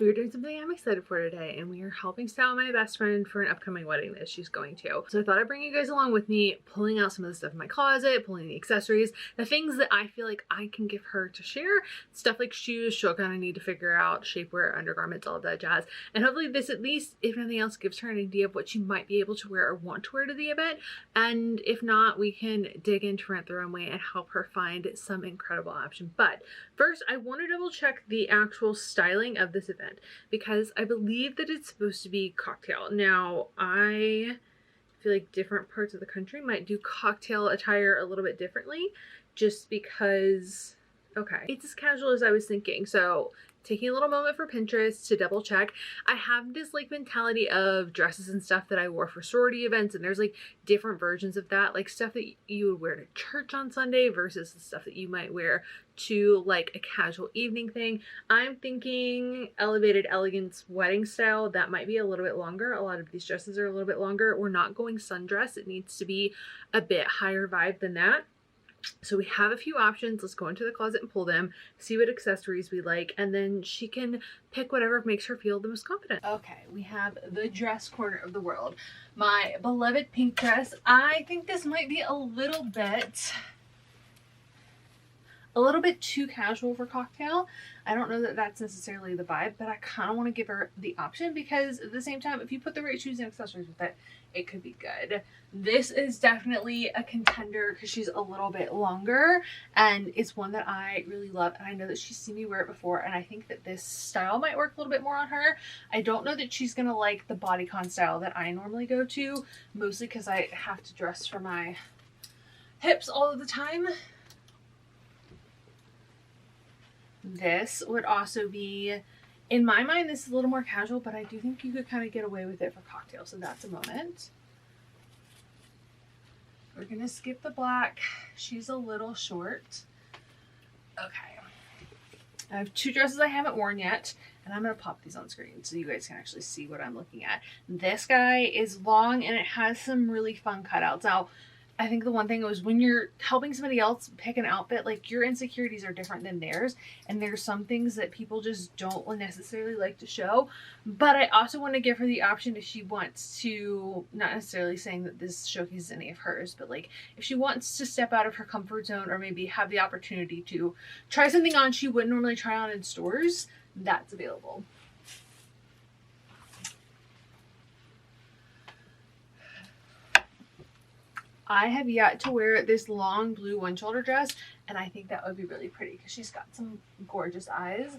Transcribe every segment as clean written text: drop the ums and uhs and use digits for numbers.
So we are doing something I'm excited for today, and we are helping style my best friend for an upcoming wedding that she's going to. So I thought I'd bring you guys along with me, pulling out some of the stuff in my closet, pulling the accessories, the things that I feel like I can give her to share. Stuff like shoes, she'll kind of need to figure out, shapewear, undergarments, all of that jazz. And hopefully this, at least, if nothing else, gives her an idea of what she might be able to wear or want to wear to the event. And if not, we can dig into Rent the Runway and help her find some incredible option. But first, I want to double check the actual styling of this event, because I believe that it's supposed to be cocktail. Now, I feel like different parts of the country might do cocktail attire a little bit differently, just because, okay, it's as casual as I was thinking. So taking a little moment for Pinterest to double check. I have this like mentality of dresses and stuff that I wore for sorority events, and there's like different versions of that, like stuff that you would wear to church on Sunday versus the stuff that you might wear to like a casual evening thing. I'm thinking elevated elegance wedding style. That might be a little bit longer. A lot of these dresses are a little bit longer. We're not going sundress. It needs to be a bit higher vibe than that. So we have a few options. Let's go into the closet and pull them, see what accessories we like, and then she can pick whatever makes her feel the most confident. Okay, we have the dress corner of the world. My beloved pink dress. I think this might be a little bit too casual for cocktail. I don't know that that's necessarily the vibe, but I kind of want to give her the option, because at the same time, if you put the right shoes and accessories with it, it could be good. This is definitely a contender because she's a little bit longer, and it's one that I really love, and I know that she's seen me wear it before, and I think that this style might work a little bit more on her. I don't know that she's gonna like the bodycon style that I normally go to, mostly because I have to dress for my hips all of the time. This would also be, in my mind, this is a little more casual, but I do think you could kind of get away with it for cocktail, so that's a moment. We're gonna skip the black. She's a little short. Okay. I have two dresses I haven't worn yet, and I'm gonna pop these on screen so you guys can actually see what I'm looking at. This guy is long, and it has some really fun cutouts. Now, I think the one thing was, when you're helping somebody else pick an outfit, like, your insecurities are different than theirs, and there's some things that people just don't necessarily like to show. But I also want to give her the option, if she wants to, not necessarily saying that this showcases any of hers, but like if she wants to step out of her comfort zone, or maybe have the opportunity to try something on she wouldn't normally try on in stores, that's available. I have yet to wear this long blue one-shoulder dress, and I think that would be really pretty because she's got some gorgeous eyes.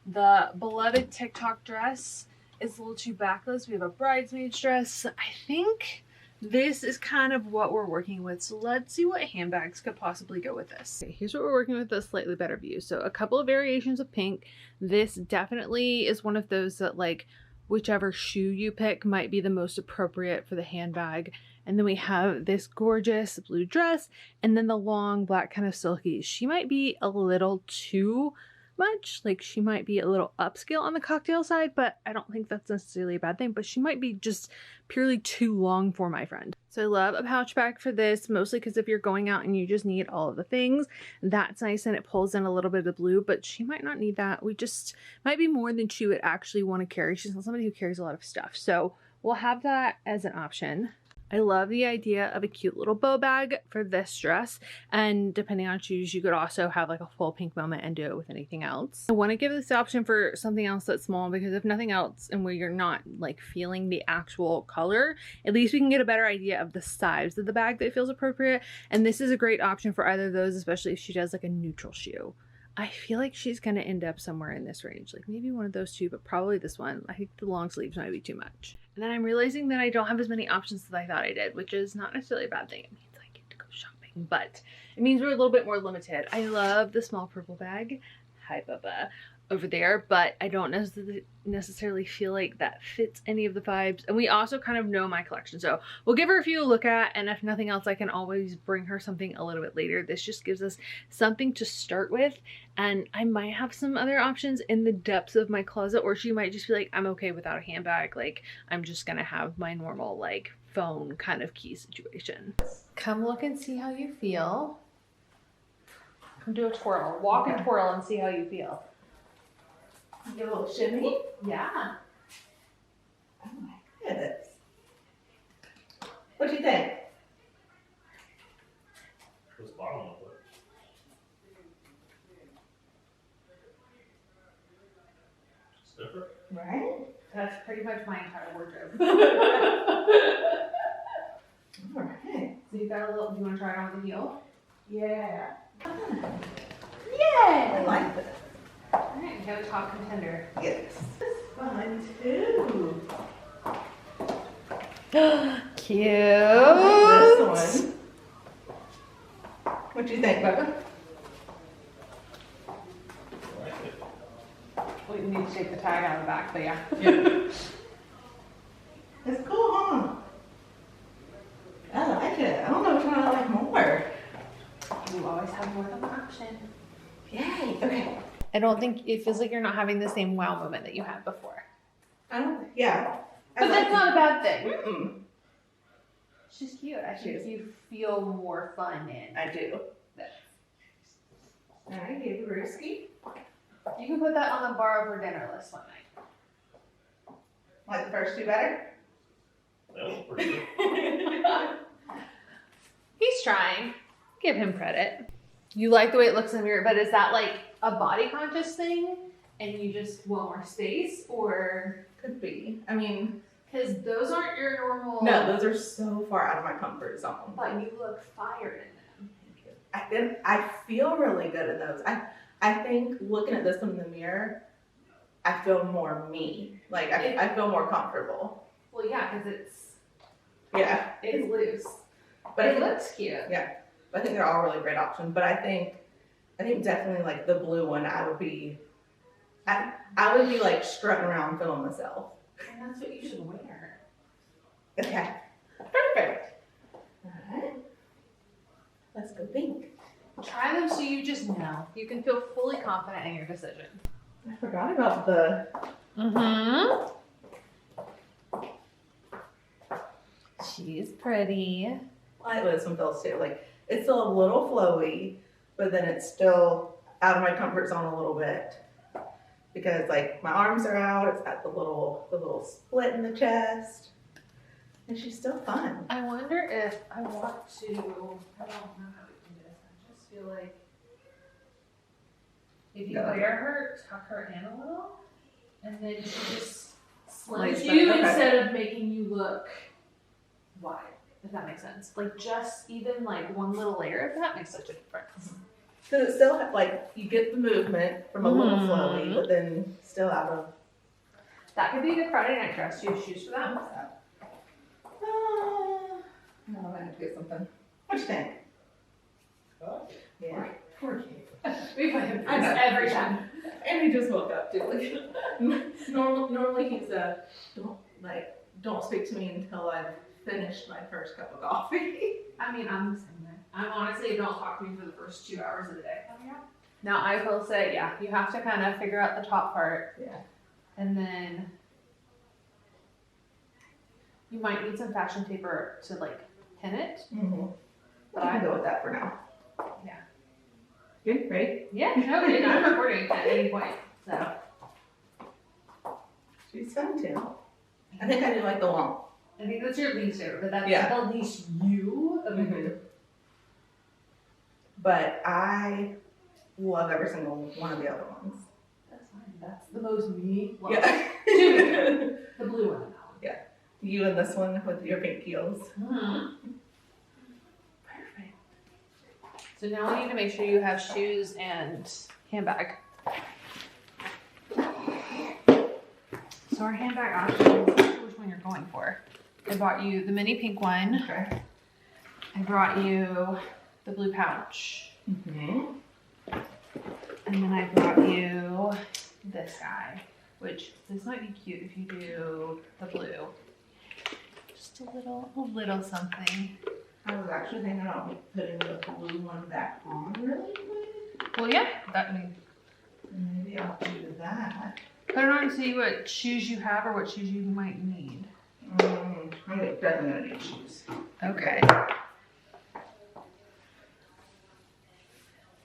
The beloved TikTok dress is a little too backless. We have a bridesmaid's dress. I think this is kind of what we're working with, so let's see what handbags could possibly go with this. Okay, here's what we're working with, a slightly better view. So a couple of variations of pink. This definitely is one of those that, like, whichever shoe you pick might be the most appropriate for the handbag. And then we have this gorgeous blue dress, and then the long black kind of silky. She might be a little too much, like she might be a little upscale on the cocktail side, but I don't think that's necessarily a bad thing, but she might be just purely too long for my friend. So I love a pouch bag for this, mostly because if you're going out and you just need all of the things, that's nice, and it pulls in a little bit of blue, but she might not need that. We just might be more than she would actually want to carry. She's not somebody who carries a lot of stuff, so we'll have that as an option. I love the idea of a cute little bow bag for this dress, and depending on shoes, you could also have like a full pink moment and do it with anything else. I want to give this option for something else that's small, because if nothing else, and where you're not like feeling the actual color, at least we can get a better idea of the size of the bag that feels appropriate. And this is a great option for either of those, especially if she does like a neutral shoe. I feel like she's going to end up somewhere in this range, like maybe one of those two, but probably this one. I think the long sleeves might be too much. And then I'm realizing that I don't have as many options as I thought I did, which is not necessarily a bad thing. It means I get to go shopping, but it means we're a little bit more limited. I love the small purple bag. Hi, Bubba. Over there, but I don't necessarily feel like that fits any of the vibes. And we also kind of know my collection, so we'll give her a few to look at, and if nothing else, I can always bring her something a little bit later. This just gives us something to start with, and I might have some other options in the depths of my closet, or she might just be like, I'm okay without a handbag, like I'm just gonna have my normal like phone kind of key situation. Come look and see how you feel. Come do a twirl, walk and twirl and see how you feel. Give a little shimmy. Yeah. Oh my goodness. What do you think? This bottom look good. It's different. Right? That's pretty much my entire wardrobe. All right. So you got a little, do you want to try it on with the heel? Yeah. Yay! I like this. Alright, we have a top contender. Yes. This is fun too. Cute. I like this one. What do you think, Becca? I like it. We need to take the tag out of the back, but yeah. It's cool, huh? I like it. I don't know which one I like more. You always have more than one option. Yay. Okay. I don't think it feels like you're not having the same wow moment that you had before. I don't. Yeah. But that's not a bad thing. Mm-mm. She's cute. I think you feel more fun in. I do. this. All right, give it risky. You can put that on the bar over dinner list one night. Like the first two better? That was pretty good. He's trying. Give him credit. You like the way it looks in the mirror, but is that like a body conscious thing and you just want more space, or? Could be. I mean, Because those aren't your normal. no, those are so far out of my comfort zone. But you look fired in them. I feel really good in those. I think looking at this one in the mirror, I feel more me. Like I feel more comfortable. Well, yeah, because Yeah. it's loose. But It looks cute. I think they're all really great options. But I think definitely like the blue one, I would be like strutting around feeling myself. And that's what you should wear. Okay. Perfect. All right. Let's go pink. Try them so you just know. You can feel fully confident in your decision. I forgot about the. Mm-hmm. She's pretty. I like this one feels too. Like it's still a little flowy, but then it's still out of my comfort zone a little bit because like my arms are out. It's got the little split in the chest, and she's still fun. I wonder if I want to. I don't know how to do this. I just feel like if you Go. wear her, tuck her in a little, and then she just Like slims you that, okay. instead of making you look wide. If that makes sense. Like just even like one little layer of that makes such a difference. Because it's still like you get the movement from a little flowy, but then still out of. That could be a good Friday night dress. Do you have shoes for that? No, I have to get something. What do you think? Yeah. Poor kid. We play him I know. every time. And he just woke up too. Like normally he's don't speak to me until I've finished my first cup of coffee. I mean, I'm the same way. I'm honestly don't talk to me for the first 2 hours of the day. Now I will say, yeah, you have to kind of figure out the top part, Yeah. and then you might need some fashion taper to like pin it. Mm-hmm. But I I can go with that for now. Yeah. Good, right? Yeah, no, I'm recording at any point. So She's fun too. I think I do like the long. I think that's your least favorite, but that's Yeah. the least you of the Mhm. group. But I love every single one of the other ones. That's fine. That's the most me. Love. Yeah. The blue one. You and this one with your pink heels. Mm-hmm. Perfect. So now we need to make sure you have shoes and handbag. So our handbag options, which one you're going for? I bought you the mini pink one. Okay. I brought you the blue pouch. Mm-hmm. And then I brought you this guy, which this might be cute if you do the blue. Just a little something. I was actually thinking about putting the blue one back on really quick. Well, yeah, that means Maybe I'll do that. put it on and see what shoes you have or what shoes you might need. I'm definitely gonna need shoes. Okay.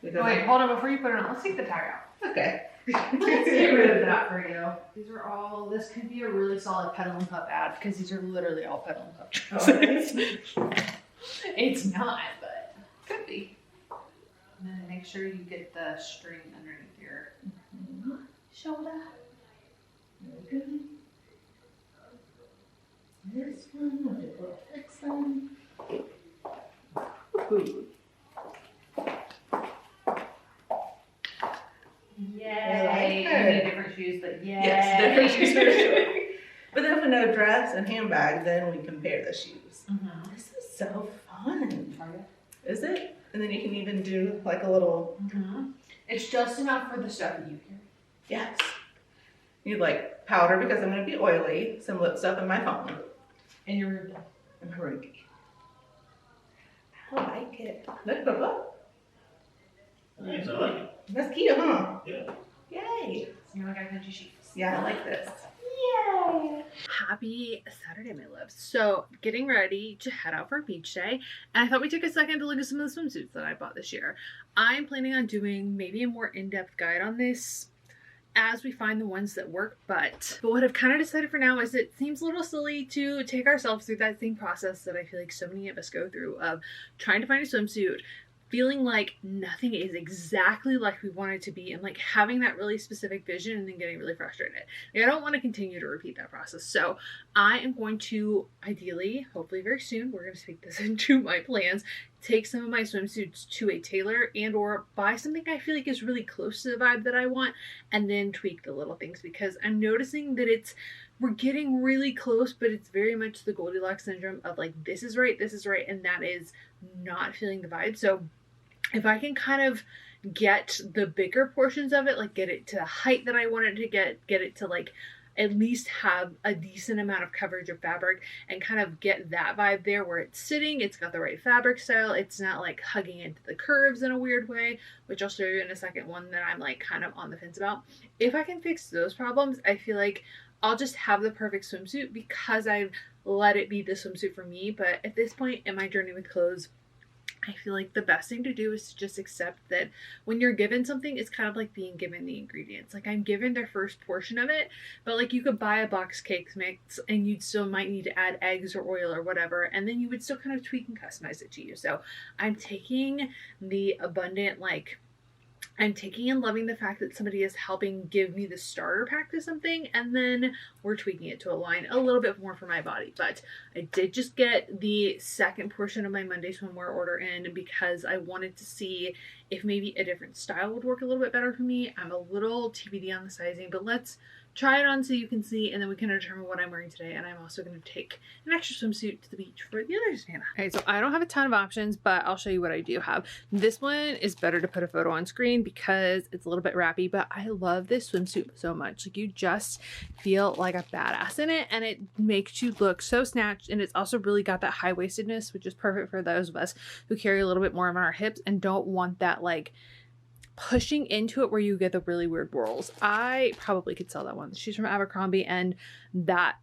Because Wait, hold on. Before you put it on, let's take the tag out. Okay. Let's get rid of that for you. These are all, this could be a really solid Petal and Pup ad because these are literally all Petal and Pup dresses. It's not, but could be. And then make sure you get the string underneath your shoulder. Very good. This one, I'll do a little fixing. Ooh. Yay! I like You need her. different shoes, but yay! Yes, different shoes for sure. But then if we know dress and handbag, then we compare the shoes. Mm-hmm. This is so fun. Is it? And then you can even do like a little, Mm-hmm. It's just enough for the stuff that you carry. yes. You like powder because I'm going to be oily, some lip stuff in my phone, And your room. and my Ruby. I like it. Look, Papa. Nice, I like it. That's cute, huh? Yeah. Yay. So you like our country sheets. Yeah, I like this. Yay! Happy Saturday, my loves. So, getting ready to head out for a beach day. And I thought we took a second to look at some of the swimsuits that I bought this year. I'm planning on doing maybe a more in-depth guide on this as we find the ones that work, but what I've kind of decided for now is it seems a little silly to take ourselves through that same process that I feel like so many of us go through of trying to find a swimsuit, feeling like nothing is exactly like we want it to be, and like having that really specific vision and then getting really frustrated. Like, I don't want to continue to repeat that process. So I am going to ideally, hopefully very soon, we're going to speak this into my plans, take some of my swimsuits to a tailor and or buy something I feel like is really close to the vibe that I want, and then tweak the little things, because I'm noticing that we're getting really close, but it's very much the Goldilocks syndrome of like, this is right, and that is not feeling the vibe. So if I can kind of get the bigger portions of it, like get it to the height that I want it to get it to like at least have a decent amount of coverage of fabric, and kind of get that vibe there where it's sitting, it's got the right fabric style, it's not like hugging into the curves in a weird way, which I'll show you in a second, one that I'm like kind of on the fence about. If I can fix those problems, I feel like I'll just have the perfect swimsuit because I've let it be the swimsuit for me. But at this point in my journey with clothes, I feel like the best thing to do is to just accept that when you're given something, it's kind of like being given the ingredients. Like, I'm given the first portion of it, but like you could buy a box cake mix and you'd still might need to add eggs or oil or whatever, and then you would still kind of tweak and customize it to you. So I'm taking the abundant, like, I'm taking and loving the fact that somebody is helping give me the starter pack to something, and then we're tweaking it to align a little bit more for my body. But I did just get the second portion of my Monday swimwear order in because I wanted to see if maybe a different style would work a little bit better for me. I'm a little TBD on the sizing, but let's try it on so you can see, and then we can determine what I'm wearing today. And I'm also going to take an extra swimsuit to the beach for the other Savannah. Okay, so I don't have a ton of options, but I'll show you what I do have. This one is better to put a photo on screen because it's a little bit wrappy, but I love this swimsuit so much. Like, you just feel like a badass in it, and it makes you look so snatched, and it's also really got that high-waistedness, which is perfect for those of us who carry a little bit more on our hips and don't want that like pushing into it where you get the really weird whirls. I probably could sell that one. She's from Abercrombie, and that,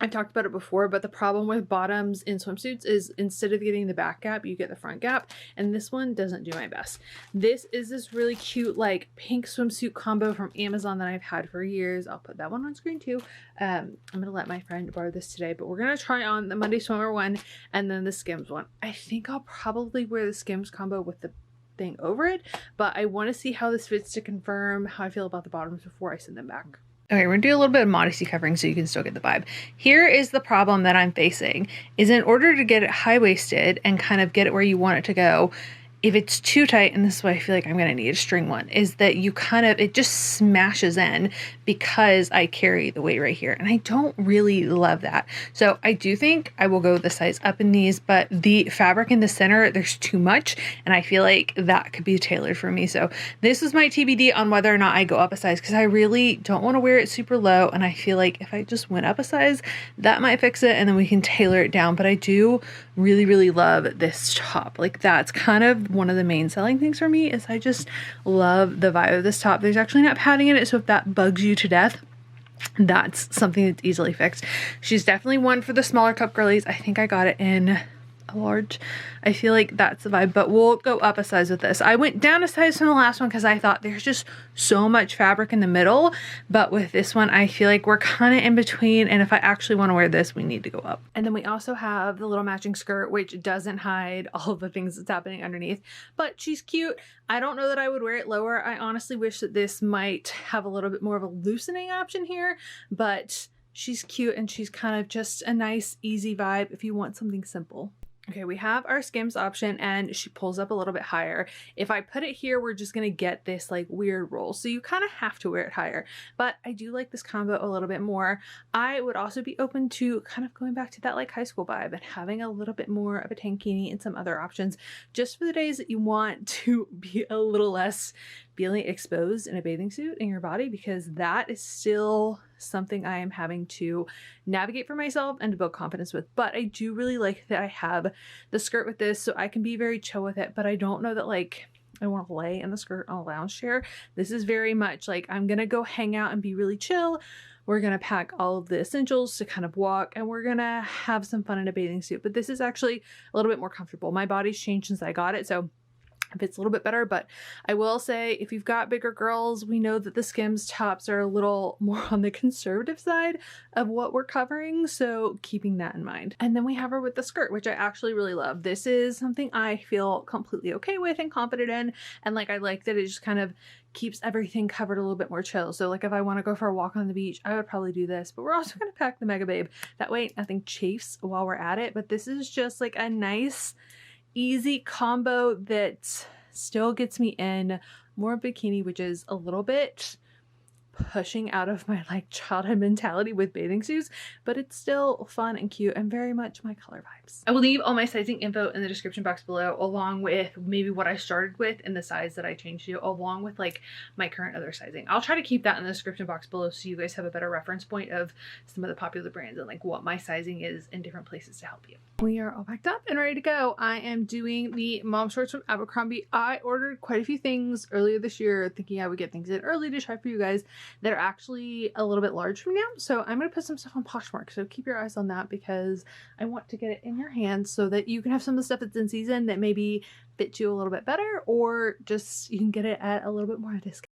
I've talked about it before, but the problem with bottoms in swimsuits is instead of getting the back gap, you get the front gap, and this one doesn't do my best. This is this really cute like pink swimsuit combo from Amazon that I've had for years. I'll put that one on screen too. I'm gonna let my friend borrow this today, but we're gonna try on the Monday swimmer one and then the Skims one. I think I'll probably wear the Skims combo with the thing over it, but I want to see how this fits to confirm how I feel about the bottoms before I send them back. Okay, we're gonna do a little bit of modesty covering so you can still get the vibe. Here is the problem that I'm facing, is in order to get it high-waisted and kind of get it where you want it to go, if it's too tight, and this is why I feel like I'm gonna need a string one, is that you kind of, it just smashes in because I carry the weight right here, and I don't really love that. So I do think I will go the size up in these, but the fabric in the center, there's too much, and I feel like that could be tailored for me. So this is my TBD on whether or not I go up a size, because I really don't want to wear it super low, and I feel like if I just went up a size, that might fix it, and then we can tailor it down. But I do really, really love this top. Like, that's kind of one of the main selling things for me, is I just love the vibe of this top. There's actually not padding in it, so if that bugs you to death, that's something that's easily fixed. She's definitely one for the smaller cup girlies. I think I got it in a large. I feel like that's the vibe, but we'll go up a size with this. I went down a size from the last one because I thought there's just so much fabric in the middle, but with this one I feel like we're kind of in between, and if I actually want to wear this, we need to go up. And then we also have the little matching skirt, which doesn't hide all of the things that's happening underneath, but she's cute. I don't know that I would wear it lower. I honestly wish that this might have a little bit more of a loosening option here, but she's cute and she's kind of just a nice easy vibe if you want something simple. Okay, we have our Skims option and she pulls up a little bit higher. If I put it here, we're just gonna get this like weird roll. So you kind of have to wear it higher, but I do like this combo a little bit more. I would also be open to kind of going back to that like high school vibe and having a little bit more of a tankini and some other options just for the days that you want to be a little less feeling exposed in a bathing suit in your body, because that is still something I am having to navigate for myself and to build confidence with. But I do really like that I have the skirt with this, so I can be very chill with it, but I don't know that like I want to lay in the skirt on a lounge chair. This is very much like I'm gonna go hang out and be really chill. We're gonna pack all of the essentials to kind of walk, and we're gonna have some fun in a bathing suit. But this is actually a little bit more comfortable. My body's changed since I got it, so it fits a little bit better. But I will say, if you've got bigger girls, we know that the Skims tops are a little more on the conservative side of what we're covering, so keeping that in mind. And then we have her with the skirt, which I actually really love. This is something I feel completely okay with and confident in, and like I like that it just kind of keeps everything covered a little bit more chill. So like if I want to go for a walk on the beach, I would probably do this, but we're also going to pack the Mega Babe. That way nothing chafes while we're at it. But this is just like a nice easy combo that still gets me in more bikini, which is a little bit pushing out of my like childhood mentality with bathing suits, but it's still fun and cute and very much my color vibes. I will leave all my sizing info in the description box below, along with maybe what I started with and the size that I changed to, along with like my current other sizing. I'll try to keep that in the description box below so you guys have a better reference point of some of the popular brands and like what my sizing is in different places to help you. We are all packed up and ready to go. I am doing the mom shorts from Abercrombie. I ordered quite a few things earlier this year, thinking I would get things in early to try for you guys that are actually a little bit large for me now. So I'm going to put some stuff on Poshmark. So keep your eyes on that, because I want to get it in your hands so that you can have some of the stuff that's in season that maybe fits you a little bit better, or just you can get it at a little bit more of a discount.